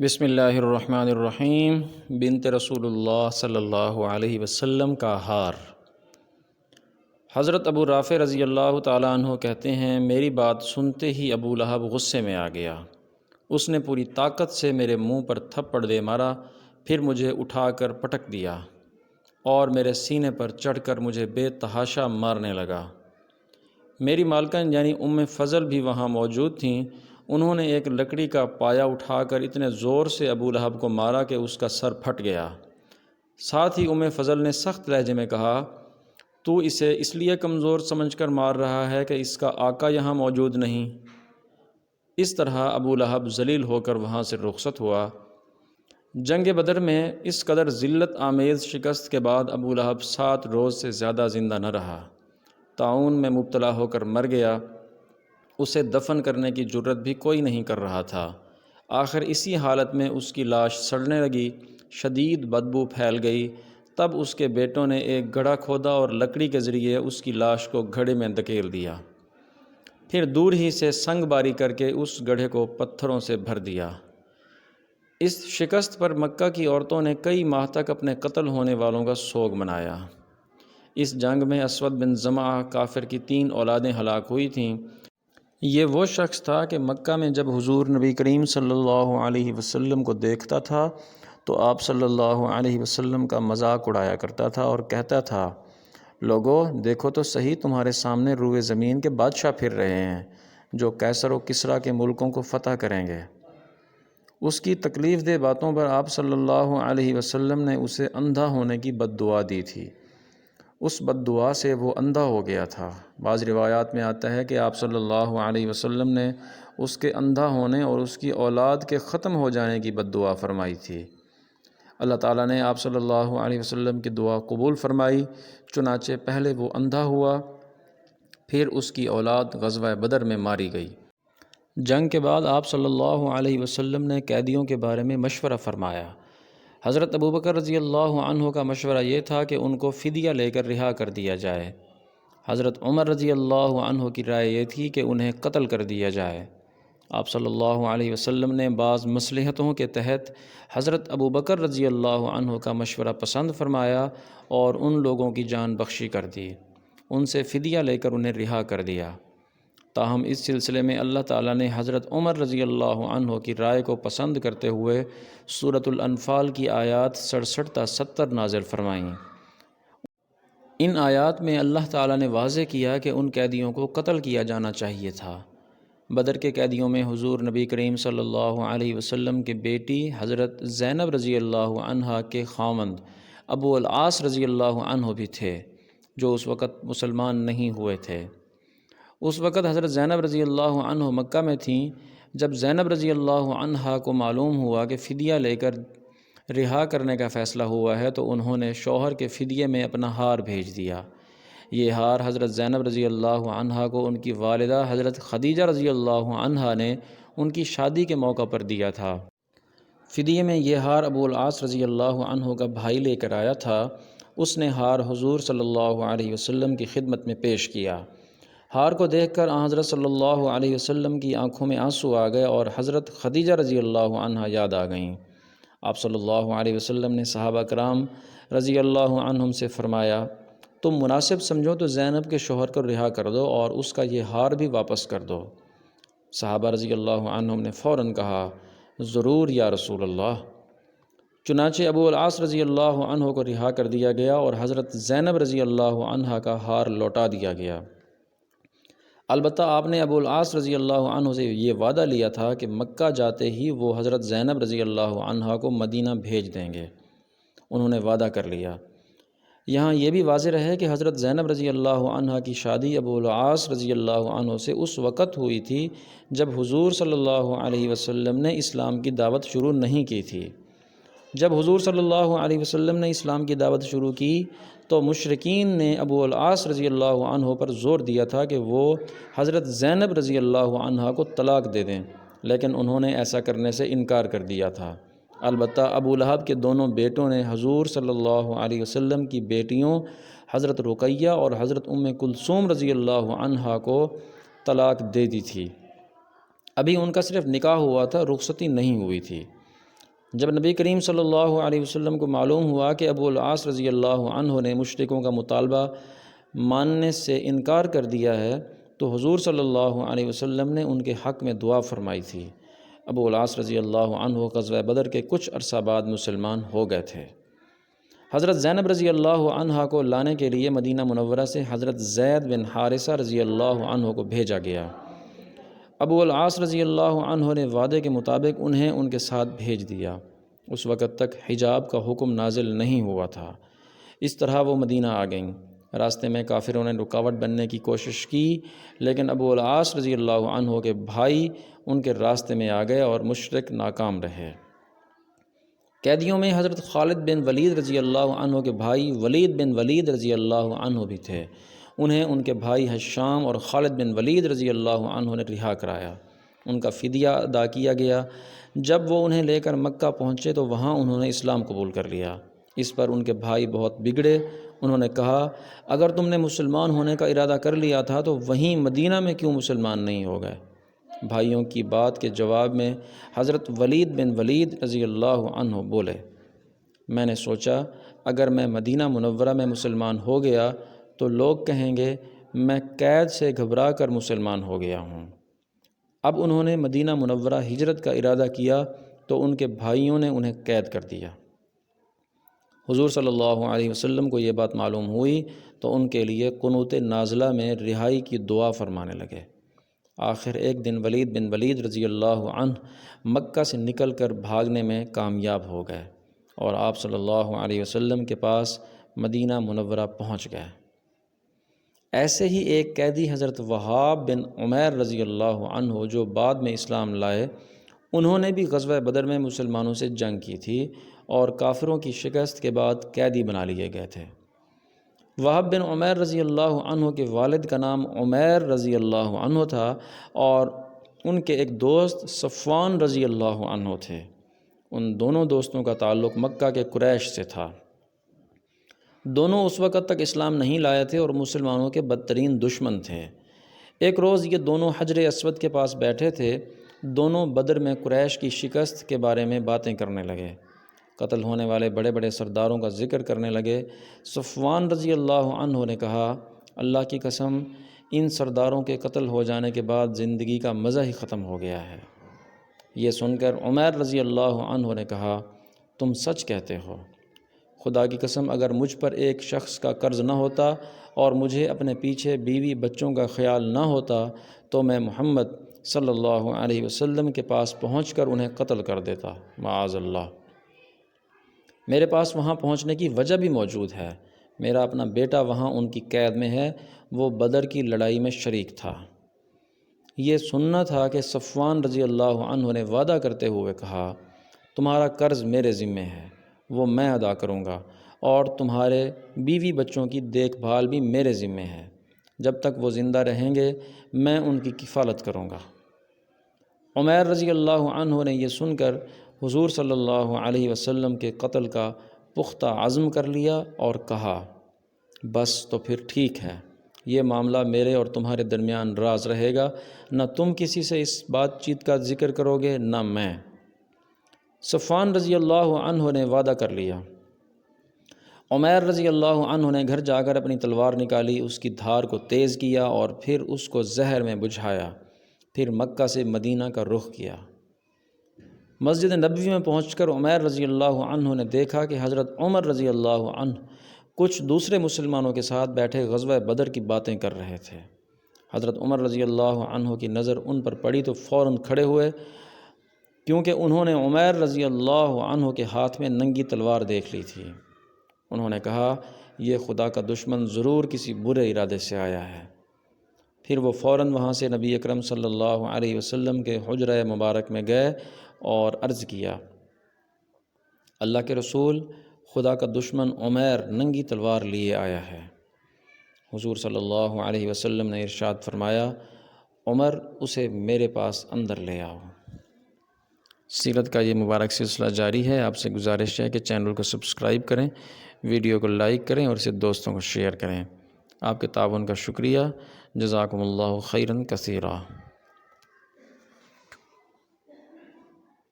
بسم اللہ الرحمن الرحیم۔ بنت رسول اللہ صلی اللہ علیہ وسلم کا ہار۔ حضرت ابو رافع رضی اللہ تعالیٰ عنہ کہتے ہیں، میری بات سنتے ہی ابو لہب غصے میں آ گیا۔ اس نے پوری طاقت سے میرے منہ پر تھپڑ دے مارا، پھر مجھے اٹھا کر پٹک دیا اور میرے سینے پر چڑھ کر مجھے بے تحاشا مارنے لگا۔ میری مالکن یعنی ام فضل بھی وہاں موجود تھیں۔ انہوں نے ایک لکڑی کا پایا اٹھا کر اتنے زور سے ابو لہب کو مارا کہ اس کا سر پھٹ گیا۔ ساتھ ہی ام فضل نے سخت لہجے میں کہا، تو اسے اس لیے کمزور سمجھ کر مار رہا ہے کہ اس کا آقا یہاں موجود نہیں۔ اس طرح ابو لہب ذلیل ہو کر وہاں سے رخصت ہوا۔ جنگ بدر میں اس قدر ذلت آمیز شکست کے بعد ابو لہب 7 روز سے زیادہ زندہ نہ رہا۔ طاعون میں مبتلا ہو کر مر گیا۔ اسے دفن کرنے کی جرت بھی کوئی نہیں کر رہا تھا۔ آخر اسی حالت میں اس کی لاش سڑنے لگی، شدید بدبو پھیل گئی۔ تب اس کے بیٹوں نے ایک گڑھا کھودا اور لکڑی کے ذریعے اس کی لاش کو گھڑے میں دھکیل دیا۔ پھر دور ہی سے سنگ باری کر کے اس گڑھے کو پتھروں سے بھر دیا۔ اس شکست پر مکہ کی عورتوں نے کئی ماہ تک اپنے قتل ہونے والوں کا سوگ منایا۔ اس جنگ میں اسود بن زمعہ کافر کی 3 اولادیں ہلاک ہوئی تھیں۔ یہ وہ شخص تھا کہ مکہ میں جب حضور نبی کریم صلی اللہ علیہ وسلم کو دیکھتا تھا تو آپ صلی اللہ علیہ وسلم کا مذاق اڑایا کرتا تھا اور کہتا تھا، لوگو دیکھو تو صحیح، تمہارے سامنے روئے زمین کے بادشاہ پھر رہے ہیں جو کیسر و کسریٰ کے ملکوں کو فتح کریں گے۔ اس کی تکلیف دہ باتوں پر آپ صلی اللہ علیہ وسلم نے اسے اندھا ہونے کی بد دعا دی تھی۔ اس بد دعا سے وہ اندھا ہو گیا تھا۔ بعض روایات میں آتا ہے کہ آپ صلی اللہ علیہ وسلم نے اس کے اندھا ہونے اور اس کی اولاد کے ختم ہو جانے کی بد دعا فرمائی تھی۔ اللہ تعالیٰ نے آپ صلی اللہ علیہ وسلم کی دعا قبول فرمائی، چنانچہ پہلے وہ اندھا ہوا، پھر اس کی اولاد غزوہ بدر میں ماری گئی۔ جنگ کے بعد آپ صلی اللہ علیہ وسلم نے قیدیوں کے بارے میں مشورہ فرمایا۔ حضرت ابوبکر رضی اللہ عنہ کا مشورہ یہ تھا کہ ان کو فدیہ لے کر رہا کر دیا جائے۔ حضرت عمر رضی اللہ عنہ کی رائے یہ تھی کہ انہیں قتل کر دیا جائے۔ آپ صلی اللہ علیہ وسلم نے بعض مصلحتوں کے تحت حضرت ابوبکر رضی اللہ عنہ کا مشورہ پسند فرمایا اور ان لوگوں کی جان بخشی کر دی، ان سے فدیہ لے کر انہیں رہا کر دیا۔ تاہم اس سلسلے میں اللہ تعالیٰ نے حضرت عمر رضی اللہ عنہ کی رائے کو پسند کرتے ہوئے سورۃ الانفال کی آیات 67 تا 70 نازل فرمائیں۔ ان آیات میں اللہ تعالیٰ نے واضح کیا کہ ان قیدیوں کو قتل کیا جانا چاہیے تھا۔ بدر کے قیدیوں میں حضور نبی کریم صلی اللہ علیہ وسلم کی بیٹی حضرت زینب رضی اللہ عنہا کے خاوند ابو العاص رضی اللہ عنہ بھی تھے، جو اس وقت مسلمان نہیں ہوئے تھے۔ اس وقت حضرت زینب رضی اللہ عنہ مکہ میں تھیں۔ جب زینب رضی اللہ عنہا کو معلوم ہوا کہ فدیہ لے کر رہا کرنے کا فیصلہ ہوا ہے تو انہوں نے شوہر کے فدیے میں اپنا ہار بھیج دیا۔ یہ ہار حضرت زینب رضی اللہ عنہا کو ان کی والدہ حضرت خدیجہ رضی اللہ عنہا نے ان کی شادی کے موقع پر دیا تھا۔ فدیے میں یہ ہار ابو العاص رضی اللہ عنہ کا بھائی لے کر آیا تھا۔ اس نے ہار حضور صلی اللہ علیہ وسلم کی خدمت میں پیش کیا۔ ہار کو دیکھ کر حضرت صلی اللہ علیہ وسلم کی آنکھوں میں آنسو آ گئے اور حضرت خدیجہ رضی اللہ عنہا یاد آ گئیں۔ آپ صلی اللہ علیہ وسلم نے صحابہ کرام رضی اللہ عنہم سے فرمایا، تم مناسب سمجھو تو زینب کے شوہر کو رہا کر دو اور اس کا یہ ہار بھی واپس کر دو۔ صحابہ رضی اللہ عنہم نے فوراً کہا، ضرور یا رسول اللہ۔ چنانچہ ابو العاص رضی اللہ عنہ کو رہا کر دیا گیا اور حضرت زینب رضی اللہ عنہا کا ہار لوٹا دیا گیا۔ البتہ آپ نے ابو العاص رضی اللہ عنہ سے یہ وعدہ لیا تھا کہ مکہ جاتے ہی وہ حضرت زینب رضی اللہ عنہا کو مدینہ بھیج دیں گے۔ انہوں نے وعدہ کر لیا۔ یہاں یہ بھی واضح رہے کہ حضرت زینب رضی اللہ عنہا کی شادی ابو العاص رضی اللہ عنہ سے اس وقت ہوئی تھی جب حضور صلی اللہ علیہ وسلم نے اسلام کی دعوت شروع نہیں کی تھی۔ جب حضور صلی اللہ علیہ وسلم نے اسلام کی دعوت شروع کی تو مشرکین نے ابو العاص رضی اللہ عنہ پر زور دیا تھا کہ وہ حضرت زینب رضی اللہ عنہا کو طلاق دے دیں، لیکن انہوں نے ایسا کرنے سے انکار کر دیا تھا۔ البتہ ابو لہب کے دونوں بیٹوں نے حضور صلی اللہ علیہ وسلم کی بیٹیوں حضرت رقیہ اور حضرت ام کلثوم رضی اللہ عنہا کو طلاق دے دی تھی۔ ابھی ان کا صرف نکاح ہوا تھا، رخصتی نہیں ہوئی تھی۔ جب نبی کریم صلی اللہ علیہ وسلم کو معلوم ہوا کہ ابو العاص رضی اللہ عنہ نے مشرکوں کا مطالبہ ماننے سے انکار کر دیا ہے تو حضور صلی اللہ علیہ وسلم نے ان کے حق میں دعا فرمائی تھی۔ ابو العاص رضی اللہ عنہ غزوہ بدر کے کچھ عرصہ بعد مسلمان ہو گئے تھے۔ حضرت زینب رضی اللہ عنہ کو لانے کے لیے مدینہ منورہ سے حضرت زید بن حارثہ رضی اللہ عنہ کو بھیجا گیا۔ ابو العاص رضی اللہ عنہ نے وعدے کے مطابق انہیں ان کے ساتھ بھیج دیا۔ اس وقت تک حجاب کا حکم نازل نہیں ہوا تھا۔ اس طرح وہ مدینہ آ گئیں۔ راستے میں کافروں نے رکاوٹ بننے کی کوشش کی، لیکن ابو العاص رضی اللہ عنہ کے بھائی ان کے راستے میں آ گئے اور مشرک ناکام رہے۔ قیدیوں میں حضرت خالد بن ولید رضی اللہ عنہ کے بھائی ولید بن ولید رضی اللہ عنہ بھی تھے۔ انہیں ان کے بھائی حشام اور خالد بن ولید رضی اللہ عنہ نے رہا کرایا۔ ان کا فدیہ ادا کیا گیا۔ جب وہ انہیں لے کر مکہ پہنچے تو وہاں انہوں نے اسلام قبول کر لیا۔ اس پر ان کے بھائی بہت بگڑے۔ انہوں نے کہا، اگر تم نے مسلمان ہونے کا ارادہ کر لیا تھا تو وہیں مدینہ میں کیوں مسلمان نہیں ہو گئے؟ بھائیوں کی بات کے جواب میں حضرت ولید بن ولید رضی اللہ عنہ بولے، میں نے سوچا اگر میں مدینہ منورہ میں مسلمان ہو گیا تو لوگ کہیں گے میں قید سے گھبرا کر مسلمان ہو گیا ہوں۔ اب انہوں نے مدینہ منورہ ہجرت کا ارادہ کیا تو ان کے بھائیوں نے انہیں قید کر دیا۔ حضور صلی اللہ علیہ وسلم کو یہ بات معلوم ہوئی تو ان کے لیے قنوت نازلہ میں رہائی کی دعا فرمانے لگے۔ آخر ایک دن ولید بن ولید رضی اللہ عنہ مکہ سے نکل کر بھاگنے میں کامیاب ہو گئے اور آپ صلی اللہ علیہ وسلم کے پاس مدینہ منورہ پہنچ گئے۔ ایسے ہی ایک قیدی حضرت وہاب بن عمیر رضی اللہ عنہ جو بعد میں اسلام لائے، انہوں نے بھی غزوہ بدر میں مسلمانوں سے جنگ کی تھی اور کافروں کی شکست کے بعد قیدی بنا لیے گئے تھے۔ وہاب بن عمیر رضی اللہ عنہ کے والد کا نام عمیر رضی اللہ عنہ تھا اور ان کے ایک دوست صفوان رضی اللہ عنہ تھے۔ ان دونوں دوستوں کا تعلق مکہ کے قریش سے تھا۔ دونوں اس وقت تک اسلام نہیں لائے تھے اور مسلمانوں کے بدترین دشمن تھے۔ ایک روز یہ دونوں حجر اسود کے پاس بیٹھے تھے۔ دونوں بدر میں قریش کی شکست کے بارے میں باتیں کرنے لگے۔ قتل ہونے والے بڑے بڑے سرداروں کا ذکر کرنے لگے۔ صفوان رضی اللہ عنہ نے کہا، اللہ کی قسم ان سرداروں کے قتل ہو جانے کے بعد زندگی کا مزہ ہی ختم ہو گیا ہے۔ یہ سن کر عمیر رضی اللہ عنہ نے کہا، تم سچ کہتے ہو۔ خدا کی قسم اگر مجھ پر ایک شخص کا قرض نہ ہوتا اور مجھے اپنے پیچھے بیوی بچوں کا خیال نہ ہوتا تو میں محمد صلی اللہ علیہ وسلم کے پاس پہنچ کر انہیں قتل کر دیتا، معاذ اللہ۔ میرے پاس وہاں پہنچنے کی وجہ بھی موجود ہے۔ میرا اپنا بیٹا وہاں ان کی قید میں ہے، وہ بدر کی لڑائی میں شریک تھا۔ یہ سننا تھا کہ صفوان رضی اللہ عنہ نے وعدہ کرتے ہوئے کہا، تمہارا قرض میرے ذمے ہے، وہ میں ادا کروں گا، اور تمہارے بیوی بچوں کی دیکھ بھال بھی میرے ذمے ہے۔ جب تک وہ زندہ رہیں گے میں ان کی کفالت کروں گا۔ عمیر رضی اللہ عنہ نے یہ سن کر حضور صلی اللہ علیہ وسلم کے قتل کا پختہ عزم کر لیا اور کہا، بس تو پھر ٹھیک ہے، یہ معاملہ میرے اور تمہارے درمیان راز رہے گا، نہ تم کسی سے اس بات چیت کا ذکر کرو گے نہ میں۔ صفوان رضی اللہ عنہ نے وعدہ کر لیا۔ عمیر رضی اللہ عنہ نے گھر جا کر اپنی تلوار نکالی، اس کی دھار کو تیز کیا اور پھر اس کو زہر میں بجھایا، پھر مکہ سے مدینہ کا رخ کیا۔ مسجد نبوی میں پہنچ کر عمیر رضی اللہ عنہ نے دیکھا کہ حضرت عمر رضی اللہ عنہ کچھ دوسرے مسلمانوں کے ساتھ بیٹھے غزوہ بدر کی باتیں کر رہے تھے۔ حضرت عمر رضی اللہ عنہ کی نظر ان پر پڑی تو فوراً کھڑے ہوئے، کیونکہ انہوں نے عمیر رضی اللہ عنہ کے ہاتھ میں ننگی تلوار دیکھ لی تھی۔ انہوں نے کہا، یہ خدا کا دشمن ضرور کسی برے ارادے سے آیا ہے۔ پھر وہ فوراً وہاں سے نبی اکرم صلی اللہ علیہ وسلم کے حجرہ مبارک میں گئے اور عرض کیا، اللہ کے رسول، خدا کا دشمن عمیر ننگی تلوار لیے آیا ہے۔ حضور صلی اللہ علیہ وسلم نے ارشاد فرمایا، عمر اسے میرے پاس اندر لے آؤ۔ سیرت کا یہ مبارک سلسلہ جاری ہے۔ آپ سے گزارش ہے کہ چینل کو سبسکرائب کریں، ویڈیو کو لائک کریں اور اسے دوستوں کو شیئر کریں۔ آپ کے تعاون کا شکریہ۔ جزاکم اللہ خیراً کثیرا۔